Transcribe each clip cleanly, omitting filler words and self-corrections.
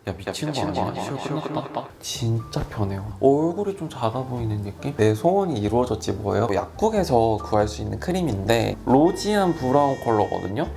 야 미친 거 아니야? 시험 끝났다. 진짜 편해요. 얼굴이 좀 작아 보이는 느낌? 내 소원이 이루어졌지 뭐예요? 약국에서 구할 수 있는 크림인데 로지안 브라운 컬러거든요?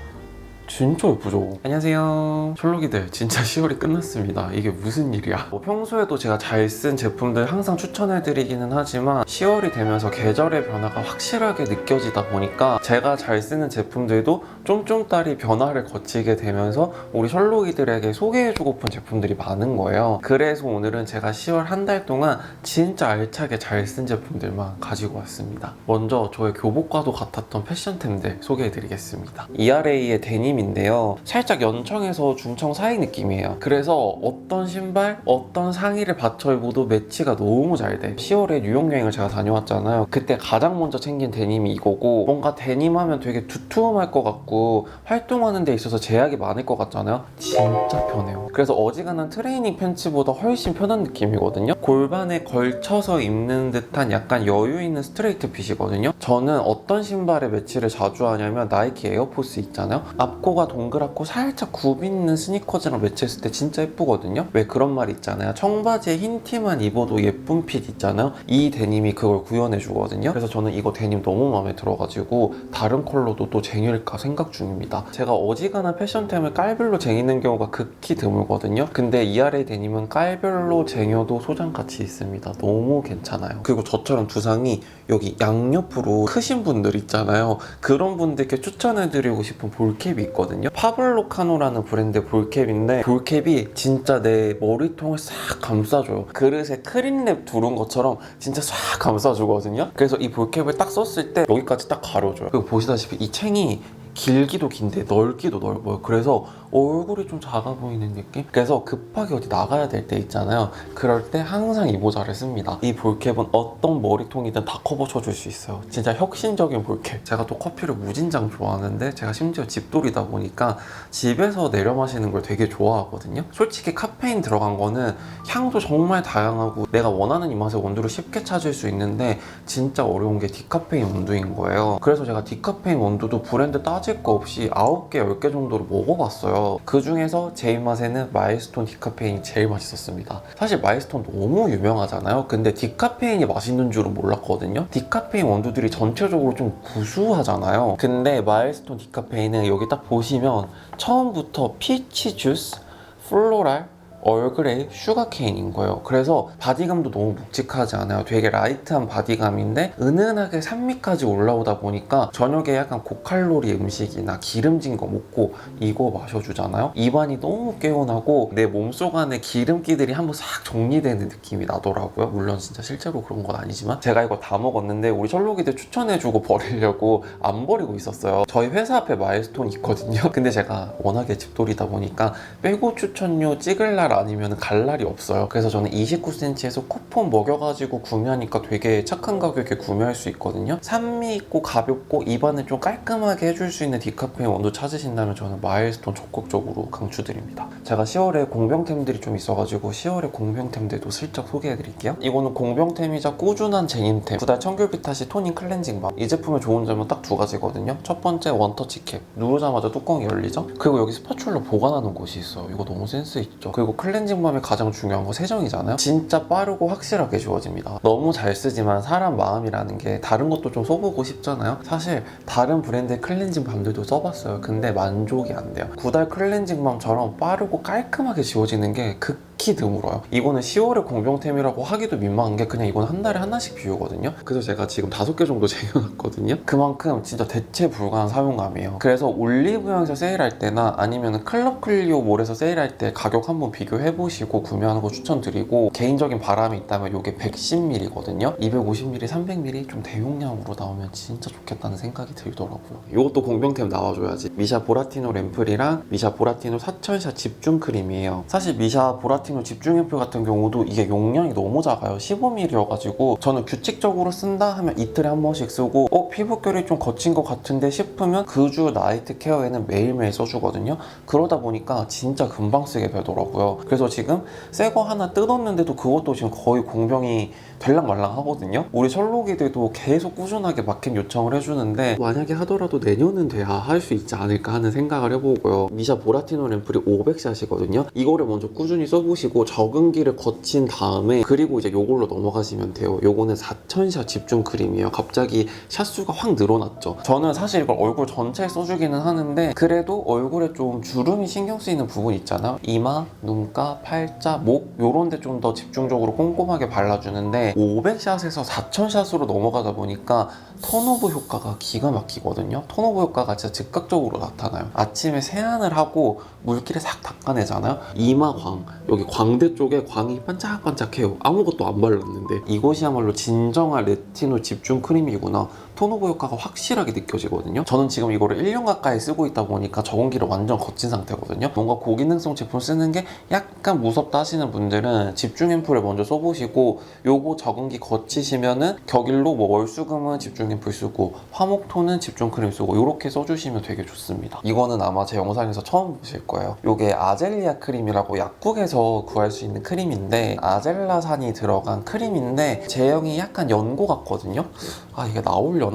진짜 예쁘죠? 안녕하세요 셜록이들, 진짜 10월이 끝났습니다. 이게 무슨 일이야. 평소에도 제가 잘 쓴 제품들 항상 추천해드리기는 하지만 10월이 되면서 계절의 변화가 확실하게 느껴지다 보니까 제가 잘 쓰는 제품들도 쫌쫌따리 변화를 거치게 되면서 우리 셜록이들에게 소개해주고픈 제품들이 많은 거예요. 그래서 오늘은 제가 10월 한 달 동안 진짜 알차게 잘 쓴 제품들만 가지고 왔습니다. 먼저 저의 교복과도 같았던 패션템들 소개해드리겠습니다. ERA의 데님인데요, 살짝 연청에서 중청 사이 느낌이에요. 그래서 어떤 신발, 어떤 상의를 받쳐 입어도 매치가 너무 잘 돼. 10월에 뉴욕 여행을 제가 다녀왔잖아요. 그때 가장 먼저 챙긴 데님이 이거고, 뭔가 데님 하면 되게 두툼할 것 같고 활동하는 데 있어서 제약이 많을 것 같잖아요. 진짜 편해요. 그래서 어지간한 트레이닝 팬츠보다 훨씬 편한 느낌이거든요. 골반에 걸쳐서 입는 듯한 약간 여유 있는 스트레이트 핏이거든요. 저는 어떤 신발에 매치를 자주 하냐면 나이키 에어포스 있잖아요. 앞코가 동그랗고 살짝 굽 있는 스니커즈랑 매치했을 때 진짜 예쁘거든요. 왜 그런 말 있잖아요. 청바지에 흰 티만 입어도 예쁜 핏 있잖아요. 이 데님이 그걸 구현해 주거든요. 그래서 저는 이거 데님 너무 마음에 들어가지고 다른 컬러도 또 쟁일까 생각 중입니다. 제가 어지간한 패션템을 깔별로 쟁이는 경우가 극히 드물거든요. 근데 ERA 데님은 깔별로 쟁여도 소장가치 있습니다. 너무 괜찮아요. 그리고 저처럼 두상이 여기 양옆으로 크신 분들 있잖아요. 그런 분들께 추천해드리고 싶은 볼캡이 있거든요. 파블로 카노라는 브랜드의 볼캡인데, 볼캡이 진짜 내 머리통을 싹 감싸줘요. 그릇에 크림랩 두른 것처럼 진짜 싹 감싸주거든요. 그래서 이 볼캡을 딱 썼을 때 여기까지 딱 가려줘요. 그리고 보시다시피 이 챙이 길기도 긴데 넓기도 넓어요. 그래서 얼굴이 좀 작아 보이는 느낌? 그래서 급하게 어디 나가야 될 때 있잖아요. 그럴 때 항상 이 모자를 씁니다. 이 볼캡은 어떤 머리통이든 다 커버 쳐줄 수 있어요. 진짜 혁신적인 볼캡. 제가 또 커피를 무진장 좋아하는데, 제가 심지어 집돌이다 보니까 집에서 내려 마시는 걸 되게 좋아하거든요. 솔직히 카페인 들어간 거는 향도 정말 다양하고 내가 원하는 입맛의 원두를 쉽게 찾을 수 있는데, 진짜 어려운 게 디카페인 원두인 거예요. 그래서 제가 디카페인 원두도 브랜드 따질 거 없이 9개, 10개 정도로 먹어봤어요. 그 중에서 제 입맛에는 마일스톤 디카페인이 제일 맛있었습니다. 사실 마일스톤 너무 유명하잖아요. 근데 디카페인이 맛있는 줄은 몰랐거든요. 디카페인 원두들이 전체적으로 좀 구수하잖아요. 근데 마일스톤 디카페인은 여기 딱 보시면 처음부터 피치 주스, 플로랄, 얼그레이, 슈가케인인 거예요. 그래서 바디감도 너무 묵직하지 않아요. 되게 라이트한 바디감인데 은은하게 산미까지 올라오다 보니까 저녁에 약간 고칼로리 음식이나 기름진 거 먹고 이거 마셔주잖아요. 입안이 너무 개운하고 내 몸속 안에 기름기들이 한번 싹 정리되는 느낌이 나더라고요. 물론 진짜 실제로 그런 건 아니지만 제가 이거 다 먹었는데 우리 셜록이들 추천해주고 버리려고 안 버리고 있었어요. 저희 회사 앞에 마일스톤 있거든요. 근데 제가 워낙에 집돌이다 보니까 빼고 추천료 찍을 날 아니면 갈 날이 없어요. 그래서 저는 29cm에서 쿠폰 먹여가지고 구매하니까 되게 착한 가격에 구매할 수 있거든요. 산미 있고 가볍고 입안을 좀 깔끔하게 해줄 수 있는 디카페인 원두 찾으신다면 저는 마일스톤 적극적으로 강추드립니다. 제가 10월에 공병템들이 좀 있어가지고 10월에 공병템들도 슬쩍 소개해드릴게요. 이거는 공병템이자 꾸준한 쟁임템, 2달 청귤비타시 토닝 클렌징 밤. 이 제품의 좋은 점은 딱 두 가지거든요. 첫 번째, 원터치 캡. 누르자마자 뚜껑이 열리죠? 그리고 여기 스파츌러 보관하는 곳이 있어요. 이거 너무 센스 있죠? 그리고 클렌징 밤의 가장 중요한 거 세정이잖아요. 진짜 빠르고 확실하게 지워집니다. 너무 잘 쓰지만 사람 마음이라는 게 다른 것도 좀 써보고 싶잖아요. 사실 다른 브랜드의 클렌징 밤들도 써봤어요. 근데 만족이 안 돼요. 2달 클렌징 밤처럼 빠르고 깔끔하게 지워지는 게 극히 드물어요. 이거는 10월의 공병템이라고 하기도 민망한 게 그냥 이건 한 달에 하나씩 비우거든요. 그래서 제가 지금 5개 정도 쟁여놨거든요. 그만큼 진짜 대체 불가한 사용감이에요. 그래서 올리브영에서 세일할 때나 아니면 클럽 클리오 몰에서 세일할 때 가격 한번 비교해보시고 구매하는 거 추천드리고, 개인적인 바람이 있다면 이게 110ml거든요. 250ml, 300ml 좀 대용량으로 나오면 진짜 좋겠다는 생각이 들더라고요. 이것도 공병템 나와줘야지. 미샤 보라티노 램플이랑 미샤 보라티노 사철샷 집중 크림이에요. 사실 미샤 보라티노 보라티노 집중 앰플 같은 경우도 이게 용량이 너무 작아요. 15ml여가지고 저는 규칙적으로 쓴다 하면 이틀에 한 번씩 쓰고 피부결이 좀 거친 것 같은데 싶으면 그 주 나이트 케어에는 매일매일 써주거든요. 그러다 보니까 진짜 금방 쓰게 되더라고요. 그래서 지금 새 거 하나 뜯었는데도 그것도 지금 거의 공병이 될랑말랑 하거든요. 우리 셜록이들도 계속 꾸준하게 마켓 요청을 해주는데 만약에 하더라도 내년은 돼야 할 수 있지 않을까 하는 생각을 해보고요. 미샤 보라티노 앰플이 500샷이거든요. 이거를 먼저 꾸준히 써보시고 적응기를 거친 다음에 그리고 이제 요걸로 넘어가시면 돼요. 요거는 4000샷 집중 크림이에요. 갑자기 샷수가 확 늘어났죠. 저는 사실 이걸 얼굴 전체에 써주기는 하는데 그래도 얼굴에 좀 주름이 신경 쓰이는 부분 있잖아요. 이마, 눈가, 팔자, 목 요런 데 좀 더 집중적으로 꼼꼼하게 발라주는데 500샷에서 4000샷으로 넘어가다 보니까 턴오버 효과가 기가 막히거든요. 턴오버 효과가 진짜 즉각적으로 나타나요. 아침에 세안을 하고 물기를 싹 닦아내잖아요. 이마광, 여기 광대 쪽에 광이 반짝반짝해요. 아무것도 안 발랐는데 이것이야말로 진정한 레티놀 집중 크림이구나. 톤오버 효과가 확실하게 느껴지거든요. 저는 지금 이거를 1년 가까이 쓰고 있다 보니까 적응기를 완전 거친 상태거든요. 뭔가 고기능성 제품 쓰는 게 약간 무섭다 하시는 분들은 집중 앰플을 먼저 써보시고 요거 적응기 거치시면은 격일로 뭐 월수금은 집중 앰플 쓰고 화목토는 집중 크림 쓰고 이렇게 써주시면 되게 좋습니다. 이거는 아마 제 영상에서 처음 보실 거예요. 요게 아젤리아 크림이라고 약국에서 구할 수 있는 크림인데 아젤라산이 들어간 크림인데 제형이 약간 연고 같거든요. 아 이게 나오려나?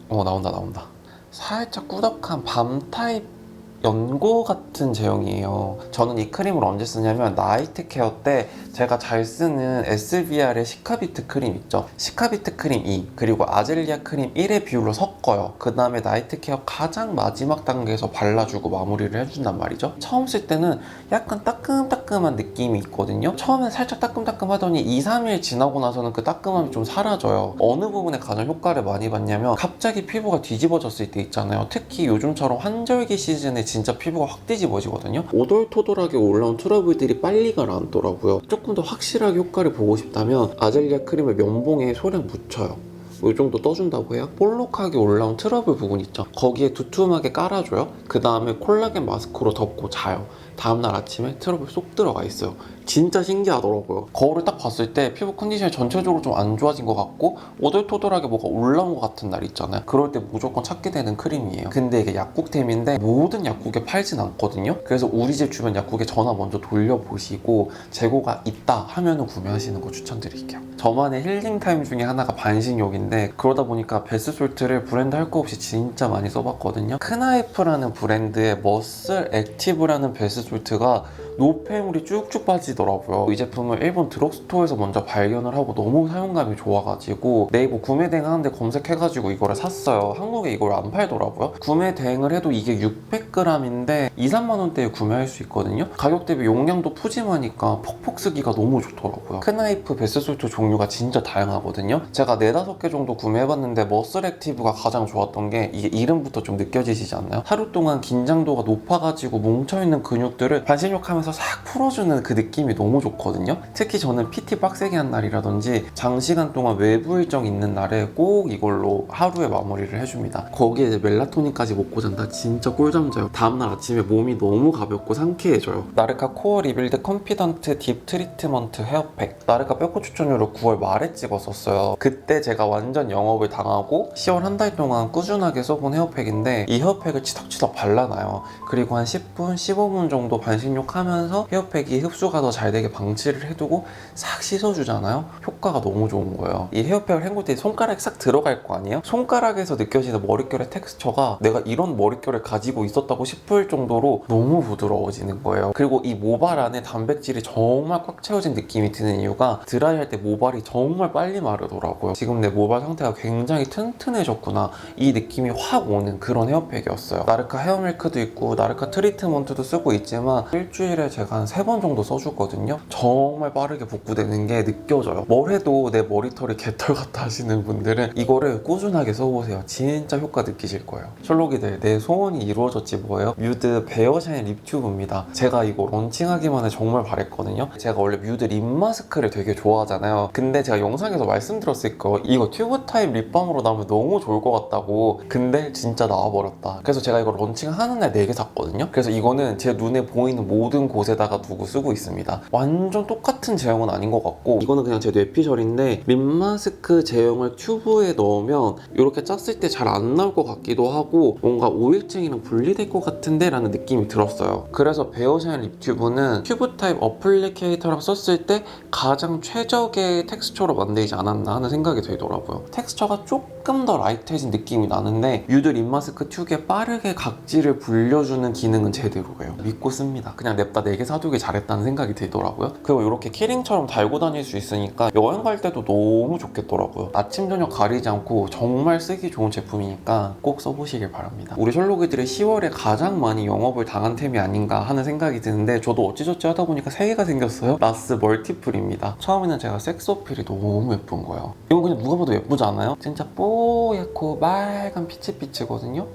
나온다. 살짝 꾸덕한 밤 타입 연고 같은 제형이에요. 저는 이 크림을 언제 쓰냐면 나이트 케어 때 제가 잘 쓰는 SBR의 시카비트 크림 있죠. 시카비트 크림 2 그리고 아젤리아 크림 1의 비율로 섞어요. 그 다음에 나이트 케어 가장 마지막 단계에서 발라주고 마무리를 해준단 말이죠. 처음 쓸 때는 약간 따끔따끔한 느낌이 있거든요. 처음엔 살짝 따끔따끔하더니 2-3일 지나고 나서는 그 따끔함이 좀 사라져요. 어느 부분에 가장 효과를 많이 봤냐면 갑자기 피부가 뒤집어졌을 때 있잖아요. 특히 요즘처럼 환절기 시즌에 진짜 피부가 확 뒤집어지거든요. 오돌토돌하게 올라온 트러블들이 빨리 가라앉더라고요. 조금 더 확실하게 효과를 보고 싶다면 아젤리아 크림을 면봉에 소량 묻혀요. 이 정도 떠준다고 해요. 볼록하게 올라온 트러블 부분 있죠. 거기에 두툼하게 깔아줘요. 그 다음에 콜라겐 마스크로 덮고 자요. 다음날 아침에 트러블 쏙 들어가 있어요. 진짜 신기하더라고요. 거울을 딱 봤을 때 피부 컨디션이 전체적으로 좀 안 좋아진 것 같고 오돌토돌하게 뭐가 올라온 것 같은 날 있잖아요. 그럴 때 무조건 찾게 되는 크림이에요. 근데 이게 약국템인데 모든 약국에 팔진 않거든요. 그래서 우리 집 주변 약국에 전화 먼저 돌려보시고 재고가 있다 하면은 구매하시는 거 추천드릴게요. 저만의 힐링타임 중에 하나가 반신욕인데 그러다 보니까 베스솔트를 브랜드 할 거 없이 진짜 많이 써봤거든요. 크나이프라는 브랜드의 머슬 액티브라는 베스솔트가 노폐물이 쭉쭉 빠지더라고요. 이 제품을 일본 드럭스토어에서 먼저 발견을 하고 너무 사용감이 좋아가지고 네이버 구매 대행하는데 검색해가지고 이거를 샀어요. 한국에 이걸 안 팔더라고요. 구매 대행을 해도 이게 600g인데 2-3만 원대에 구매할 수 있거든요. 가격 대비 용량도 푸짐하니까 퍽퍽 쓰기가 너무 좋더라고요. 크나이프 베스솔트 종류가 진짜 다양하거든요. 제가 4-5개 정도 구매해봤는데 머슬 액티브가 가장 좋았던 게 이게 이름부터 좀 느껴지시지 않나요? 하루 동안 긴장도가 높아가지고 뭉쳐있는 근육들을 반신욕하면서 싹 풀어주는 그 느낌이 너무 좋거든요. 특히 저는 PT 빡세게 한 날이라든지 장시간 동안 외부 일정 있는 날에 꼭 이걸로 하루에 마무리를 해줍니다. 거기에 이제 멜라토닌까지 먹고 잔다. 진짜 꿀잠 자요. 다음날 아침에 몸이 너무 가볍고 상쾌해져요. 나르카 코어 리빌드 컨피던트 딥 트리트먼트 헤어팩, 나르카 뼈코 추천료로 9월 말에 찍었었어요. 그때 제가 완전 영업을 당하고 10월 한 달 동안 꾸준하게 써본 헤어팩인데 이 헤어팩을 치덕치덕 발라놔요. 그리고 한 10분, 15분 정도 반신욕하면서 헤어팩이 흡수가 더 잘 되게 방치를 해두고 싹 씻어주잖아요. 효과가 너무 좋은 거예요. 이 헤어팩을 헹굴 때 손가락이 싹 들어갈 거 아니에요? 손가락에서 느껴지는 머릿결의 텍스처가 내가 이런 머릿결을 가지고 있었다고 싶을 정도로 너무 부드러워지는 거예요. 그리고 이 모발 안에 단백질이 정말 꽉 채워진 느낌이 드는 이유가 드라이할 때 모발이 정말 빨리 마르더라고요. 지금 내 모발 상태가 굉장히 튼튼해졌구나 이 느낌이 확 오는 그런 헤어팩이었어요. 나르카 헤어밀크도 있고 나르카 트리트먼트도 쓰고 있지만 일주일에 제가 한 3번 정도 써주거든요. 정말 빠르게 복구되는 게 느껴져요. 뭘 해도 내 머리털이 개털 같다 하시는 분들은 이거를 꾸준하게 써보세요. 진짜 효과 느끼실 거예요. 셜록이들, 내 소원이 이루어졌지 뭐예요? 뮤드 베어샤인 립 튜브입니다. 제가 이거 런칭하기만 해 정말 바랬거든요. 제가 원래 뮤드 립 마스크를 되게 좋아하잖아요. 근데 제가 영상에서 말씀드렸을 거 이거 튜브 타입 립밤으로 나오면 너무 좋을 것 같다고. 근데 진짜 나와버렸다. 그래서 제가 이거 런칭하는 날 4개 샀거든요. 그래서 이거는 제 눈에 눈에 보이는 모든 곳에다가 두고 쓰고 있습니다. 완전 똑같은 제형은 아닌 것 같고, 이거는 그냥 제 뇌피셜인데 립 마스크 제형을 튜브에 넣으면 이렇게 짰을 때 잘 안 나올 것 같기도 하고 뭔가 오일증이랑 분리될 것 같은데 라는 느낌이 들었어요. 그래서 베어샤인 립 튜브는 튜브 타입 어플리케이터랑 썼을 때 가장 최적의 텍스처로 만들지 않았나 하는 생각이 들더라고요. 텍스처가 조금 더 라이트해진 느낌이 나는데 유드 립 마스크 튜브에 빠르게 각질을 불려주는 기능은 제대로예요. 믿고 씁니다. 그냥 냅다 4개 사두길 잘했다는 생각이 들더라고요. 그리고 이렇게 키링처럼 달고 다닐 수 있으니까 여행 갈 때도 너무 좋겠더라고요. 아침 저녁 가리지 않고 정말 쓰기 좋은 제품이니까 꼭 써보시길 바랍니다. 우리 셜록이들이 10월에 가장 많이 영업을 당한 템이 아닌가 하는 생각이 드는데 저도 어찌저찌 하다 보니까 3개가 생겼어요. 나스 멀티플입니다. 처음에는 제가 섹스 어필이 너무 예쁜 거예요. 이건 그냥 누가 봐도 예쁘지 않아요? 진짜 뽀얗고 빨간 피치피치거든요?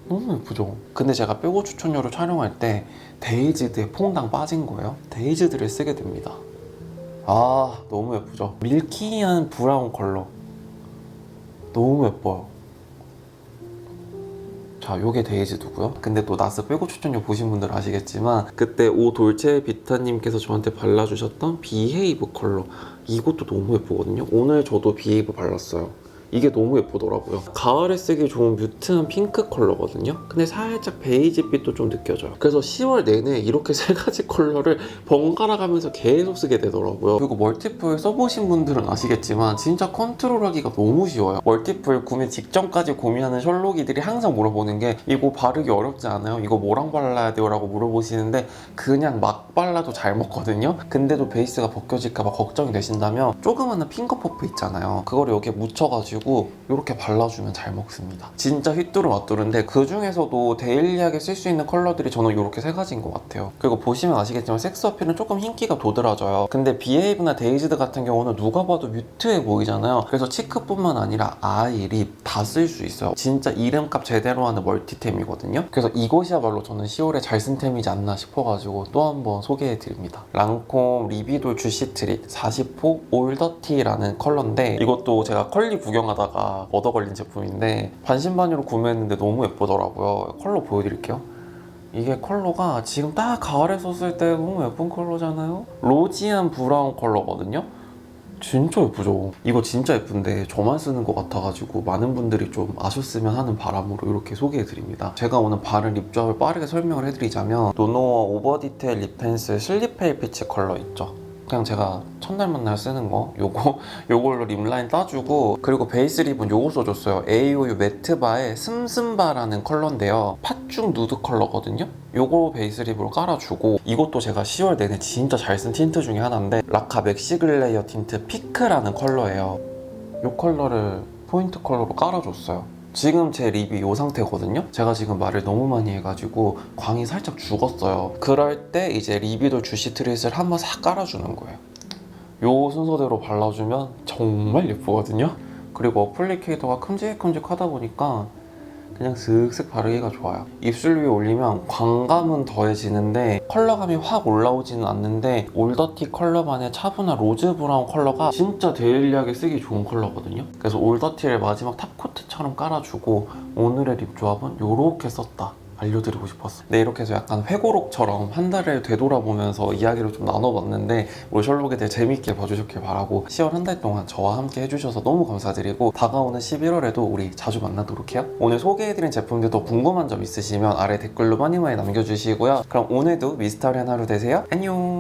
너무 예쁘죠? 근데 제가 뾰고 추천료를 촬영할 때 데이지드에 퐁당 빠진 거예요. 데이지드를 쓰게 됩니다. 아, 너무 예쁘죠? 밀키한 브라운 컬러 너무 예뻐요. 자, 요게 데이지드고요. 근데 또 나스 빼고 추천료 보신 분들 아시겠지만 그때 오 돌체 비타님께서 저한테 발라주셨던 비헤이브 컬러, 이것도 너무 예쁘거든요. 오늘 저도 비헤이브 발랐어요. 이게 너무 예쁘더라고요. 가을에 쓰기 좋은 뮤트한 핑크 컬러거든요. 근데 살짝 베이지빛도 좀 느껴져요. 그래서 10월 내내 이렇게 3가지 컬러를 번갈아 가면서 계속 쓰게 되더라고요. 그리고 멀티플 써보신 분들은 아시겠지만 진짜 컨트롤하기가 너무 쉬워요. 멀티플 구매 직전까지 고민하는 셜록이들이 항상 물어보는 게 이거 바르기 어렵지 않아요? 이거 뭐랑 발라야 돼요? 라고 물어보시는데 그냥 막 발라도 잘 먹거든요. 근데도 베이스가 벗겨질까봐 걱정이 되신다면 조그마한 핑거 퍼프 있잖아요. 그거를 여기에 묻혀가지고 이렇게 발라주면 잘 먹습니다. 진짜 휘뚜루마뚜루인데 그 중에서도 데일리하게 쓸 수 있는 컬러들이 저는 이렇게 3가지인 것 같아요. 그리고 보시면 아시겠지만 섹스 어필은 조금 흰기가 도드라져요. 근데 비헤이브나 데이지드 같은 경우는 누가 봐도 뮤트해 보이잖아요. 그래서 치크뿐만 아니라 아이, 립 다 쓸 수 있어요. 진짜 이름값 제대로 하는 멀티템이거든요. 그래서 이것이야말로 저는 10월에 잘 쓴 템이지 않나 싶어가지고 또 한번 소개해드립니다. 랑콤 리비돌 주시 트릿 40호 올더티라는 컬러인데 이것도 제가 컬리 구경하다가 얻어 걸린 제품인데 반신반의로 구매했는데 너무 예쁘더라고요. 컬러 보여드릴게요. 이게 컬러가 지금 딱 가을에 썼을 때 너무 예쁜 컬러잖아요. 로지한 브라운 컬러거든요. 진짜 예쁘죠? 이거 진짜 예쁜데 저만 쓰는 것 같아가지고 많은 분들이 좀 아셨으면 하는 바람으로 이렇게 소개해드립니다. 제가 오늘 바른 립 조합을 빠르게 설명을 해드리자면 노노어 오버 디테일 립 펜슬 슬립 페일 패치 컬러 있죠? 그냥 제가 첫날 만날 쓰는 거 요걸로 립라인 따주고, 그리고 베이스 립은 요거 써줬어요. AOU 매트바의 슴슴바라는 컬러인데요. 팥죽 누드 컬러거든요. 요거 베이스 립으로 깔아주고, 이것도 제가 10월 내내 진짜 잘 쓴 틴트 중에 하나인데 라카 맥시글레이어 틴트 피크라는 컬러예요. 요 컬러를 포인트 컬러로 깔아줬어요. 지금 제 립이 이 상태거든요. 제가 지금 말을 너무 많이 해가지고 광이 살짝 죽었어요. 그럴 때 이제 리비돌 주시 트릿을 한번 싹 깔아주는 거예요. 요 순서대로 발라주면 정말 예쁘거든요. 그리고 어플리케이터가 큼직큼직하다 보니까 그냥 슥슥 바르기가 좋아요. 입술 위에 올리면 광감은 더해지는데 컬러감이 확 올라오지는 않는데 올더티 컬러만의 차분한 로즈 브라운 컬러가 진짜 데일리하게 쓰기 좋은 컬러거든요. 그래서 올더티를 마지막 탑코트처럼 깔아주고 오늘의 립 조합은 이렇게 썼다 알려드리고 싶었어요. 네, 이렇게 해서 약간 회고록처럼 한 달을 되돌아보면서 이야기를 좀 나눠봤는데 우리 셜록에 대해 재밌게 봐주셨길 바라고, 10월 한 달 동안 저와 함께 해주셔서 너무 감사드리고 다가오는 11월에도 우리 자주 만나도록 해요. 오늘 소개해드린 제품들 더 궁금한 점 있으시면 아래 댓글로 많이 남겨주시고요. 그럼 오늘도 미스터리한 하루 되세요. 안녕.